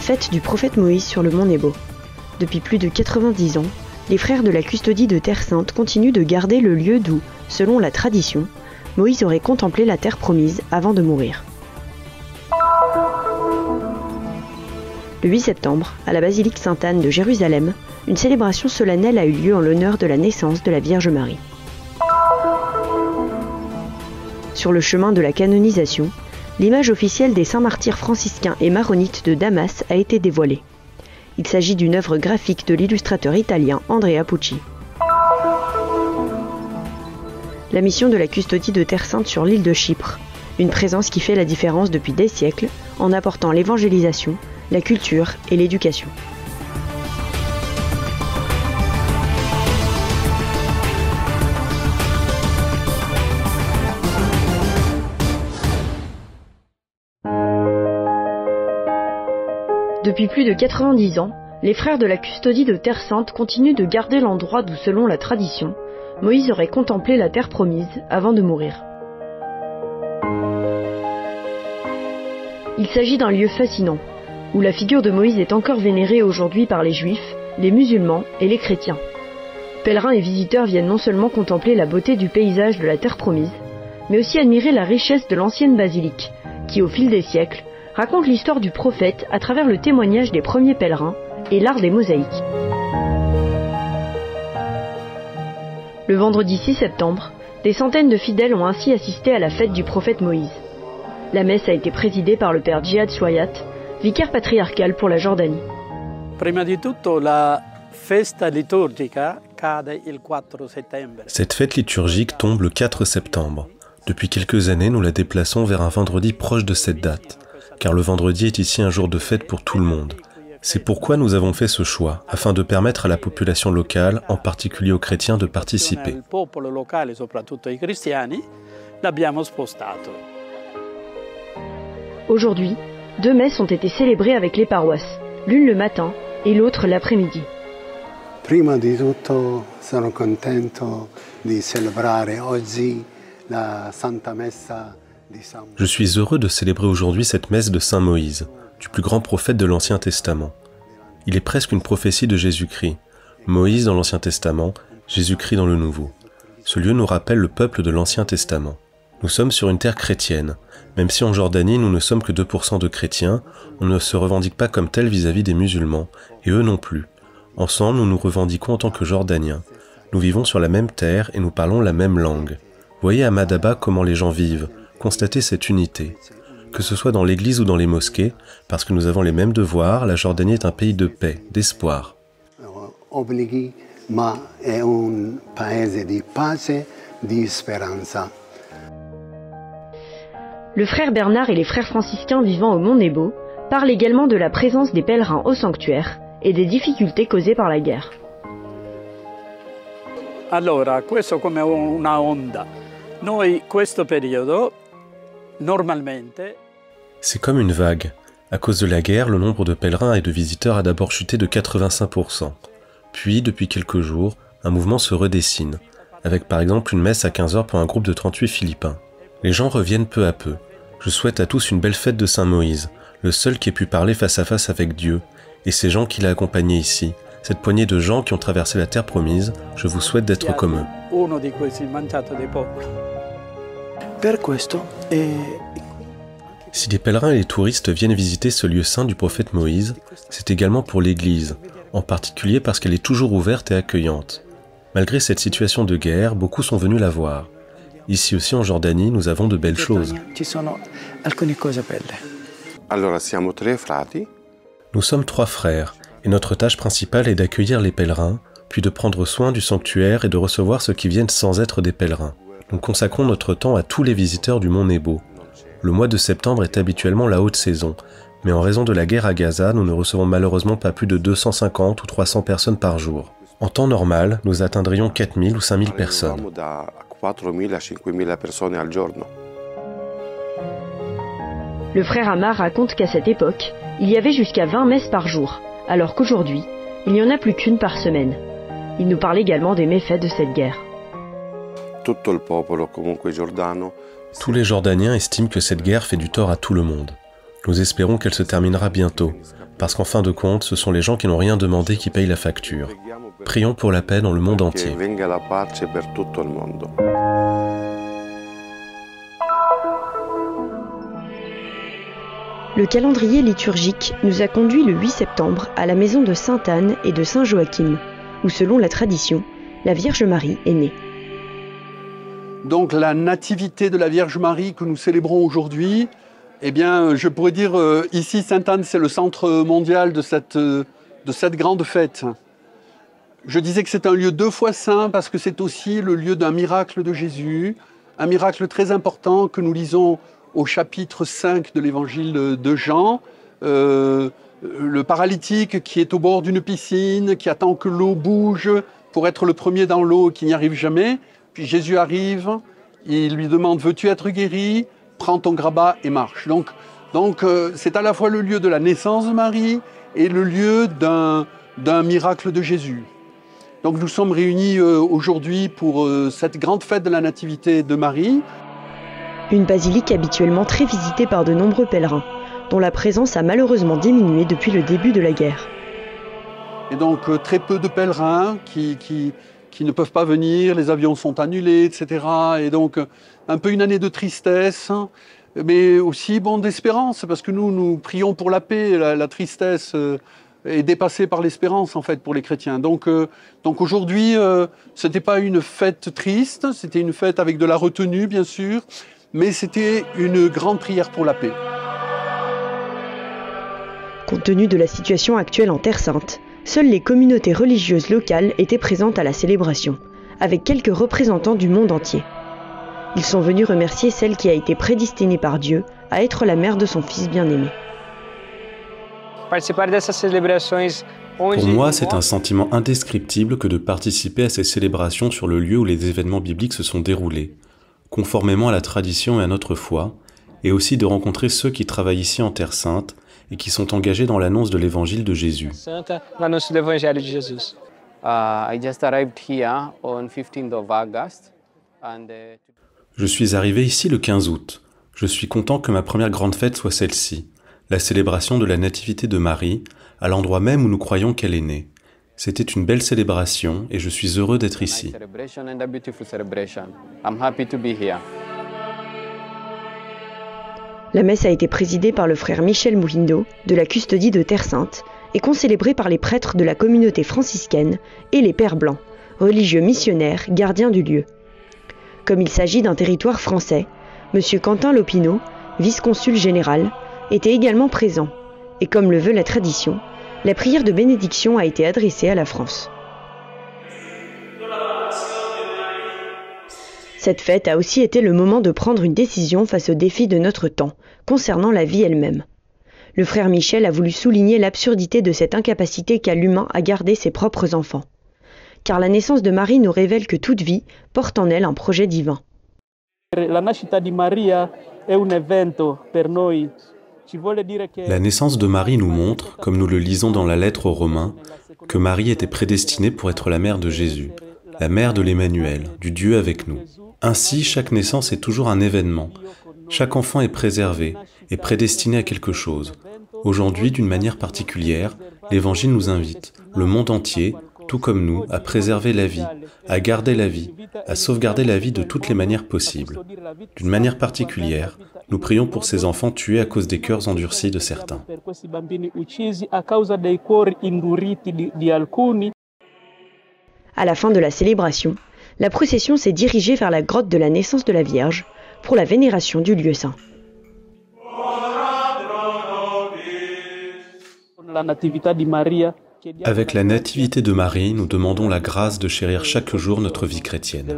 fête du prophète Moïse sur le mont Nebo. Depuis plus de 90 ans, les frères de la custodie de Terre Sainte continuent de garder le lieu d'où, selon la tradition, Moïse aurait contemplé la terre promise avant de mourir. Le 8 septembre, à la basilique Sainte-Anne de Jérusalem, une célébration solennelle a eu lieu en l'honneur de la naissance de la Vierge Marie. Sur le chemin de la canonisation, l'image officielle des saints martyrs franciscains et maronites de Damas a été dévoilée. Il s'agit d'une œuvre graphique de l'illustrateur italien Andrea Pucci. La mission de la custodie de Terre Sainte sur l'île de Chypre, une présence qui fait la différence depuis des siècles en apportant l'évangélisation, la culture et l'éducation. Depuis plus de 90 ans, les frères de la custodie de Terre Sainte continuent de garder l'endroit d'où, selon la tradition, Moïse aurait contemplé la terre promise avant de mourir. Il s'agit d'un lieu fascinant, où la figure de Moïse est encore vénérée aujourd'hui par les juifs, les musulmans et les chrétiens. Pèlerins et visiteurs viennent non seulement contempler la beauté du paysage de la terre promise, mais aussi admirer la richesse de l'ancienne basilique, qui au fil des siècles, raconte l'histoire du prophète à travers le témoignage des premiers pèlerins et l'art des mosaïques. Le vendredi 6 septembre, des centaines de fidèles ont ainsi assisté à la fête du prophète Moïse. La messe a été présidée par le père Djihad Chouayat, vicaire patriarcal pour la Jordanie. Cette fête liturgique tombe le 4 septembre. Depuis quelques années, nous la déplaçons vers un vendredi proche de cette date, car le vendredi est ici un jour de fête pour tout le monde. C'est pourquoi nous avons fait ce choix, afin de permettre à la population locale, en particulier aux chrétiens, de participer. Aujourd'hui, 2 messes ont été célébrées avec les paroisses, l'une le matin et l'autre l'après-midi. Prima di tutto sono contento di celebrare oggi la Santa Messa di San Moïse. Je suis heureux de célébrer aujourd'hui cette messe de Saint Moïse, du plus grand prophète de l'Ancien Testament. Il est presque une prophétie de Jésus-Christ. Moïse dans l'Ancien Testament, Jésus-Christ dans le Nouveau. Ce lieu nous rappelle le peuple de l'Ancien Testament. Nous sommes sur une terre chrétienne. Même si en Jordanie nous ne sommes que 2% de chrétiens, on ne se revendique pas comme tel vis-à-vis des musulmans, et eux non plus. Ensemble, nous nous revendiquons en tant que Jordaniens. Nous vivons sur la même terre et nous parlons la même langue. Voyez à Madaba comment les gens vivent, constatez cette unité. Que ce soit dans l'église ou dans les mosquées, parce que nous avons les mêmes devoirs, la Jordanie est un pays de paix, d'espoir. Obblighi, ma è un paese di pace, di speranza. Le frère Bernard et les frères franciscains vivant au Mont Nebo parlent également de la présence des pèlerins au sanctuaire et des difficultés causées par la guerre. Allora, questo come una onda. Noi questo periodo normalmente. C'est comme une vague. À cause de la guerre, le nombre de pèlerins et de visiteurs a d'abord chuté de 85%. Puis, depuis quelques jours, un mouvement se redessine, avec par exemple une messe à 15h pour un groupe de 38 Philippins. Les gens reviennent peu à peu. Je souhaite à tous une belle fête de Saint Moïse, le seul qui ait pu parler face à face avec Dieu, et ces gens qu'il a accompagnés ici, cette poignée de gens qui ont traversé la terre promise, je vous souhaite d'être comme eux. Si les pèlerins et les touristes viennent visiter ce lieu saint du prophète Moïse, c'est également pour l'Église, en particulier parce qu'elle est toujours ouverte et accueillante. Malgré cette situation de guerre, beaucoup sont venus la voir. Ici aussi en Jordanie, nous avons de belles choses. Nous sommes 3 frères, et notre tâche principale est d'accueillir les pèlerins, puis de prendre soin du sanctuaire et de recevoir ceux qui viennent sans être des pèlerins. Nous consacrons notre temps à tous les visiteurs du mont Nebo. Le mois de septembre est habituellement la haute saison, mais en raison de la guerre à Gaza, nous ne recevons malheureusement pas plus de 250 ou 300 personnes par jour. En temps normal, nous atteindrions 4000 ou 5000 personnes. Le frère Amar raconte qu'à cette époque, il y avait jusqu'à 20 messes par jour, alors qu'aujourd'hui, il n'y en a plus qu'une par semaine. Il nous parle également des méfaits de cette guerre. Tous les Jordaniens estiment que cette guerre fait du tort à tout le monde. Nous espérons qu'elle se terminera bientôt, parce qu'en fin de compte, ce sont les gens qui n'ont rien demandé qui payent la facture. Prions pour la paix dans le monde entier. Le calendrier liturgique nous a conduits le 8 septembre à la maison de Sainte Anne et de Saint Joachim, où selon la tradition, la Vierge Marie est née. Donc la nativité de la Vierge Marie que nous célébrons aujourd'hui, eh bien, je pourrais dire ici Sainte Anne, c'est le centre mondial de cette grande fête. Je disais que c'est un lieu 2 fois saint parce que c'est aussi le lieu d'un miracle de Jésus, un miracle très important que nous lisons au chapitre 5 de l'évangile de Jean, le paralytique qui est au bord d'une piscine, qui attend que l'eau bouge pour être le premier dans l'eau et qui n'y arrive jamais. Puis Jésus arrive, il lui demande « Veux-tu être guéri ? Prends ton grabat et marche ». Donc c'est à la fois le lieu de la naissance de Marie et le lieu d'un miracle de Jésus. Donc nous sommes réunis aujourd'hui pour cette grande fête de la Nativité de Marie. Une basilique habituellement très visitée par de nombreux pèlerins, dont la présence a malheureusement diminué depuis le début de la guerre. Et donc très peu de pèlerins qui ne peuvent pas venir, les avions sont annulés, etc. Et donc un peu une année de tristesse, mais aussi d'espérance, parce que nous prions pour la paix, la tristesse est dépassée par l'espérance en fait pour les chrétiens. Donc aujourd'hui, ce n'était pas une fête triste, c'était une fête avec de la retenue bien sûr, mais c'était une grande prière pour la paix. Compte tenu de la situation actuelle en Terre Sainte, seules les communautés religieuses locales étaient présentes à la célébration, avec quelques représentants du monde entier. Ils sont venus remercier celle qui a été prédestinée par Dieu à être la mère de son fils bien-aimé. Pour moi, c'est un sentiment indescriptible que de participer à ces célébrations sur le lieu où les événements bibliques se sont déroulés, conformément à la tradition et à notre foi, et aussi de rencontrer ceux qui travaillent ici en Terre Sainte et qui sont engagés dans l'annonce de l'évangile de Jésus. Je suis arrivé ici le 15 août. Je suis content que ma première grande fête soit celle-ci, la célébration de la Nativité de Marie, à l'endroit même où nous croyons qu'elle est née. C'était une belle célébration et je suis heureux d'être ici. La messe a été présidée par le frère Michel Moulindo de la custodie de Terre Sainte et concélébrée par les prêtres de la communauté franciscaine et les pères blancs, religieux missionnaires, gardiens du lieu. Comme il s'agit d'un territoire français, M. Quentin Lopineau, vice-consul général, était également présent et comme le veut la tradition, la prière de bénédiction a été adressée à la France. Cette fête a aussi été le moment de prendre une décision face aux défis de notre temps, concernant la vie elle-même. Le frère Michel a voulu souligner l'absurdité de cette incapacité qu'a l'humain à garder ses propres enfants. Car la naissance de Marie nous révèle que toute vie porte en elle un projet divin. La naissance de Marie nous montre, comme nous le lisons dans la lettre aux Romains, que Marie était prédestinée pour être la mère de Jésus, la mère de l'Emmanuel, du Dieu avec nous. Ainsi, chaque naissance est toujours un événement. Chaque enfant est préservé, est prédestiné à quelque chose. Aujourd'hui, d'une manière particulière, l'Évangile nous invite, le monde entier, tout comme nous, à préserver la vie, à garder la vie, à sauvegarder la vie de toutes les manières possibles. D'une manière particulière, nous prions pour ces enfants tués à cause des cœurs endurcis de certains. À la fin de la célébration, la procession s'est dirigée vers la grotte de la naissance de la Vierge pour la vénération du lieu saint. Avec la nativité de Marie, nous demandons la grâce de chérir chaque jour notre vie chrétienne.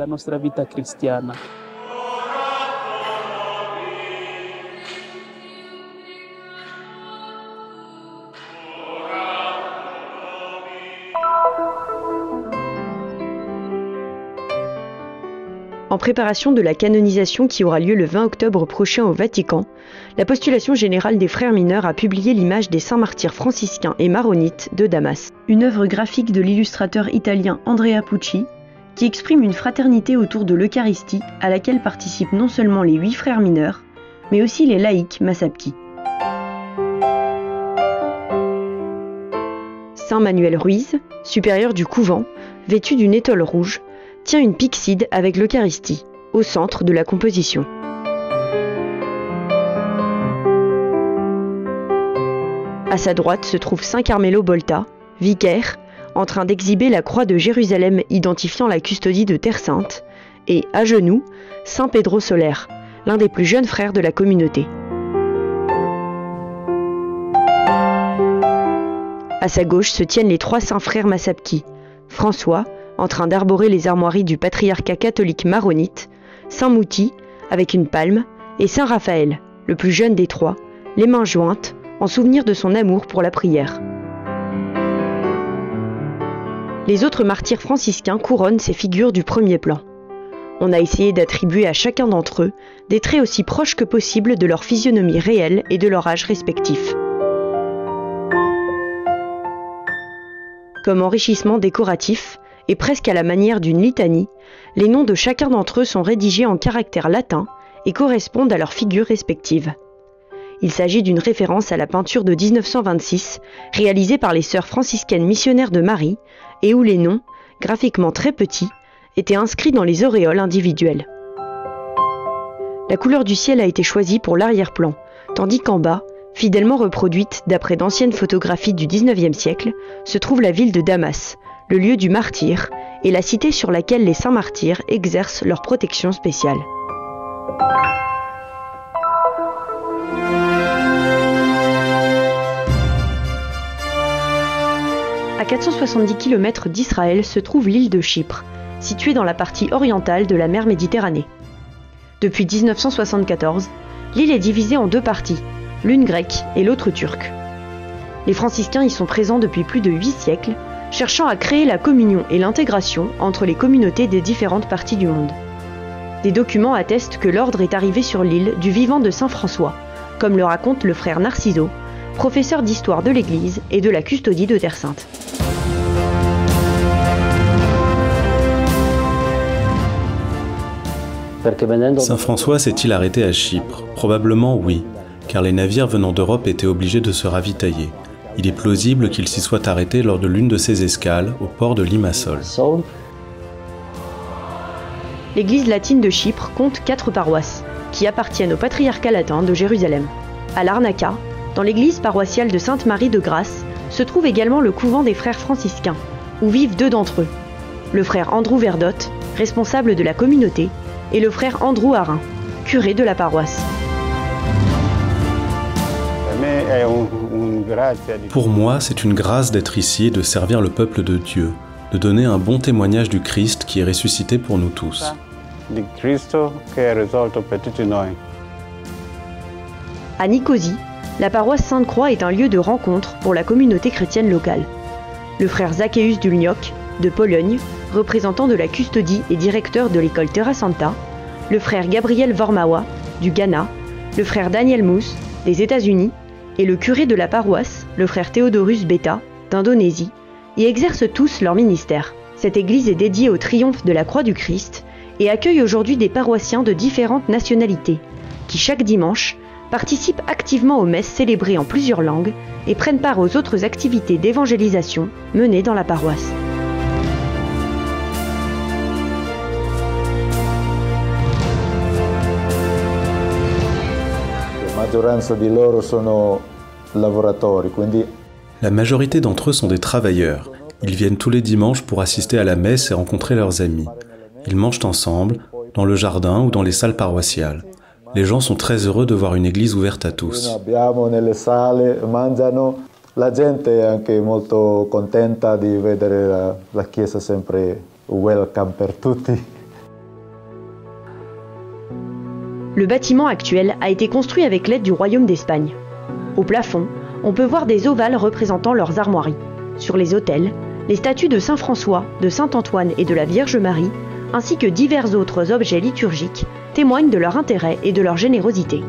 En préparation de la canonisation qui aura lieu le 20 octobre prochain au Vatican, la postulation générale des frères mineurs a publié l'image des saints martyrs franciscains et maronites de Damas, une œuvre graphique de l'illustrateur italien Andrea Pucci, qui exprime une fraternité autour de l'Eucharistie à laquelle participent non seulement les 8 frères mineurs, mais aussi les laïcs Massapki. Saint Manuel Ruiz, supérieur du couvent, vêtu d'une étole rouge, tient une pyxide avec l'Eucharistie, au centre de la composition. À sa droite se trouve Saint Carmelo Bolta, vicaire, en train d'exhiber la croix de Jérusalem identifiant la custodie de Terre Sainte, et, à genoux, Saint Pedro Soler, l'un des plus jeunes frères de la communauté. À sa gauche se tiennent les trois saints frères Massapki, François, en train d'arborer les armoiries du patriarcat catholique maronite, Saint Mouti, avec une palme, et Saint Raphaël, le plus jeune des trois, les mains jointes, en souvenir de son amour pour la prière. Les autres martyrs franciscains couronnent ces figures du premier plan. On a essayé d'attribuer à chacun d'entre eux des traits aussi proches que possible de leur physionomie réelle et de leur âge respectif. Comme enrichissement décoratif, et presque à la manière d'une litanie, les noms de chacun d'entre eux sont rédigés en caractères latins et correspondent à leurs figures respectives. Il s'agit d'une référence à la peinture de 1926, réalisée par les sœurs franciscaines missionnaires de Marie, et où les noms, graphiquement très petits, étaient inscrits dans les auréoles individuelles. La couleur du ciel a été choisie pour l'arrière-plan, tandis qu'en bas, fidèlement reproduite d'après d'anciennes photographies du XIXe siècle, se trouve la ville de Damas, le lieu du martyre, et la cité sur laquelle les saints martyrs exercent leur protection spéciale. À 470 km d'Israël se trouve l'île de Chypre, située dans la partie orientale de la mer Méditerranée. Depuis 1974, l'île est divisée en deux parties, l'une grecque et l'autre turque. Les franciscains y sont présents depuis plus de 8 siècles, cherchant à créer la communion et l'intégration entre les communautés des différentes parties du monde. Des documents attestent que l'ordre est arrivé sur l'île du vivant de Saint François, comme le raconte le frère Narciso, professeur d'histoire de l'Église et de la custodie de Terre Sainte. Saint François s'est-il arrêté à Chypre? Probablement oui, car les navires venant d'Europe étaient obligés de se ravitailler. Il est plausible qu'il s'y soit arrêté lors de l'une de ses escales au port de Limassol. L'église latine de Chypre compte 4 paroisses, qui appartiennent au patriarcat latin de Jérusalem. À Larnaca, dans l'église paroissiale de Sainte-Marie de Grasse, se trouve également le couvent des frères franciscains, où vivent 2 d'entre eux, le frère Andrew Verdotte, responsable de la communauté, et le frère Andrew Harin, curé de la paroisse. Pour moi, c'est une grâce d'être ici et de servir le peuple de Dieu, de donner un bon témoignage du Christ qui est ressuscité pour nous tous. À Nicosie, la paroisse Sainte-Croix est un lieu de rencontre pour la communauté chrétienne locale. Le frère Zaccheus Dulniok, de Pologne, représentant de la custodie et directeur de l'école Terra Santa, le frère Gabriel Vormawa, du Ghana, le frère Daniel Mousse, des États-Unis, et le curé de la paroisse, le frère Theodorus Beta, d'Indonésie, y exercent tous leur ministère. Cette église est dédiée au triomphe de la croix du Christ et accueille aujourd'hui des paroissiens de différentes nationalités, qui chaque dimanche participent activement aux messes célébrées en plusieurs langues et prennent part aux autres activités d'évangélisation menées dans la paroisse. La majorité d'entre eux sont des travailleurs. Ils viennent tous les dimanches pour assister à la messe et rencontrer leurs amis. Ils mangent ensemble, dans le jardin ou dans les salles paroissiales. Les gens sont très heureux de voir une église ouverte à tous. La gente è anche molto contenta di vedere la chiesa sempre welcome per tutti. Le bâtiment actuel a été construit avec l'aide du Royaume d'Espagne. Au plafond, on peut voir des ovales représentant leurs armoiries. Sur les autels, les statues de Saint François, de Saint Antoine et de la Vierge Marie, ainsi que divers autres objets liturgiques, témoignent de leur intérêt et de leur générosité.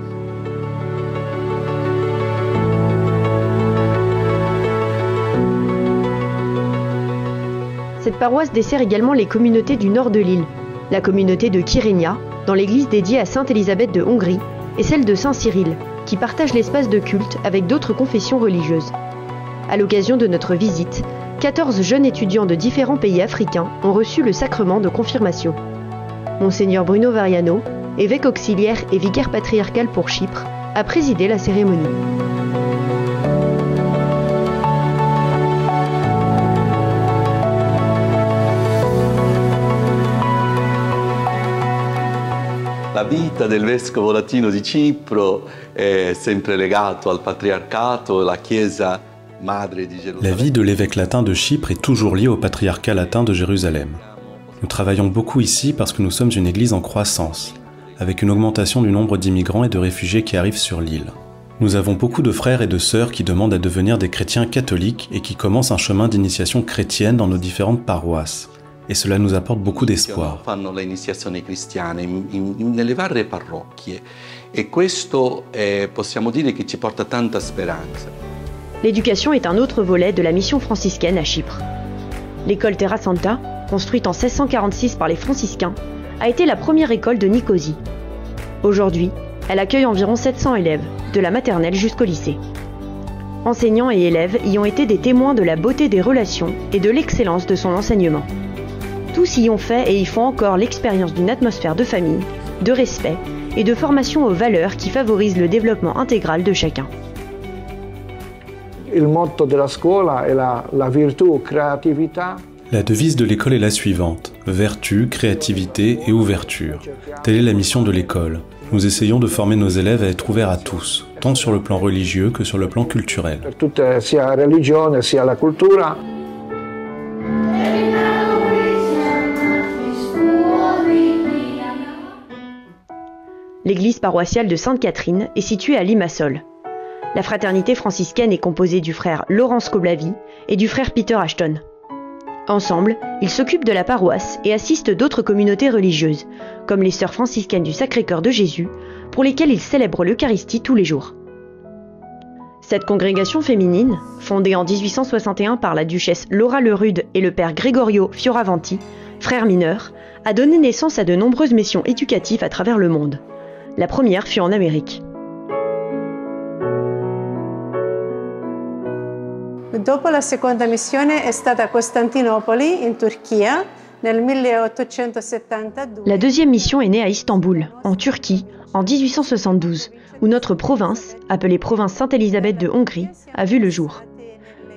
Cette paroisse dessert également les communautés du nord de l'île, la communauté de Kyrenia, dans l'église dédiée à Sainte Élisabeth de Hongrie, et celle de Saint Cyril, qui partage l'espace de culte avec d'autres confessions religieuses. À l'occasion de notre visite, 14 jeunes étudiants de différents pays africains ont reçu le sacrement de confirmation. Monseigneur Bruno Variano, évêque auxiliaire et vicaire patriarcal pour Chypre, a présidé la cérémonie. La vita del vescovo latino di Cipro è sempre legato al patriarcato, la Chiesa madre di Gerusalemme. La vie de l'évêque latin de Chypre est toujours liée au patriarcat latin de Jérusalem. Nous travaillons beaucoup ici parce que nous sommes une église en croissance, avec une augmentation du nombre d'immigrants et de réfugiés qui arrivent sur l'île. Nous avons beaucoup de frères et de sœurs qui demandent à devenir des chrétiens catholiques et qui commencent un chemin d'initiation chrétienne dans nos différentes paroisses. Et cela nous apporte beaucoup d'espoir. Fanno l'iniziazione cristiana nelle varie parrocchie e questo possiamo dire che ci porta tanta speranza. L'éducation est un autre volet de la mission franciscaine à Chypre. L'école Terra Santa, construite en 1646 par les franciscains, a été la première école de Nicosie. Aujourd'hui, elle accueille environ 700 élèves, de la maternelle jusqu'au lycée. Enseignants et élèves y ont été des témoins de la beauté des relations et de l'excellence de son enseignement. Tous y ont fait et y font encore l'expérience d'une atmosphère de famille, de respect et de formation aux valeurs qui favorisent le développement intégral de chacun. Il motto della scuola è la virtù, creatività. La devise de l'école est la suivante: vertu, créativité et ouverture. Telle est la mission de l'école. Nous essayons de former nos élèves à être ouverts à tous, tant sur le plan religieux que sur le plan culturel. Per tutte, sia la religione sia la cultura. L'église paroissiale de Sainte-Catherine est située à Limassol. La fraternité franciscaine est composée du frère Laurence Koblavi et du frère Peter Ashton. Ensemble, ils s'occupent de la paroisse et assistent d'autres communautés religieuses, comme les sœurs franciscaines du Sacré-Cœur de Jésus, pour lesquelles ils célèbrent l'Eucharistie tous les jours. Cette congrégation féminine, fondée en 1861 par la duchesse Laura Lerude et le père Gregorio Fioravanti, frère mineur, a donné naissance à de nombreuses missions éducatives à travers le monde. La première fut en Amérique. Dopo la seconda missione è stata a Costantinopoli, in Turchia, nel 1872. La deuxième mission est née à Istanbul, en Turquie, en 1872, où notre province, appelée province Sainte-Élisabeth de Hongrie, a vu le jour.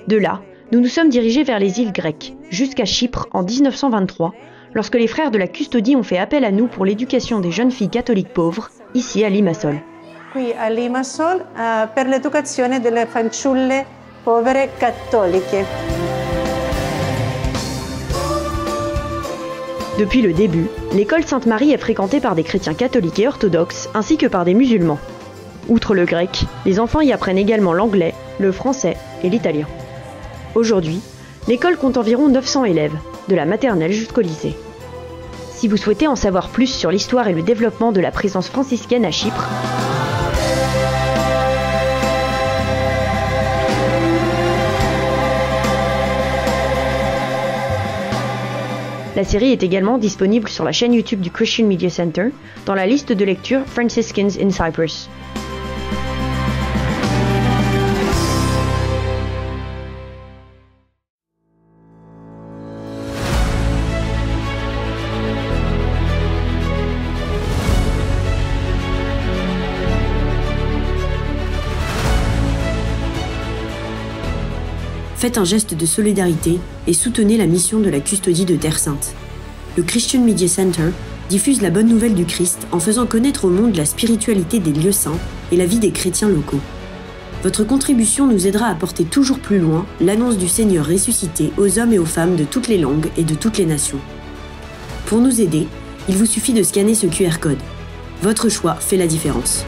De là, nous nous sommes dirigés vers les îles grecques, jusqu'à Chypre en 1923, lorsque les frères de la Custodie ont fait appel à nous pour l'éducation des jeunes filles catholiques pauvres, ici à Limassol. Qui à Limassol, per l'educazione delle fanciulle povere cattoliche. Depuis le début, l'école Sainte-Marie est fréquentée par des chrétiens catholiques et orthodoxes, ainsi que par des musulmans. Outre le grec, les enfants y apprennent également l'anglais, le français et l'italien. Aujourd'hui, l'école compte environ 900 élèves, de la maternelle jusqu'au lycée. Si vous souhaitez en savoir plus sur l'histoire et le développement de la présence franciscaine à Chypre, la série est également disponible sur la chaîne YouTube du Christian Media Center, dans la liste de lecture Franciscans in Cyprus. Faites un geste de solidarité et soutenez la mission de la Custodie de Terre Sainte. Le Christian Media Center diffuse la bonne nouvelle du Christ en faisant connaître au monde la spiritualité des lieux saints et la vie des chrétiens locaux. Votre contribution nous aidera à porter toujours plus loin l'annonce du Seigneur ressuscité aux hommes et aux femmes de toutes les langues et de toutes les nations. Pour nous aider, il vous suffit de scanner ce QR code. Votre choix fait la différence.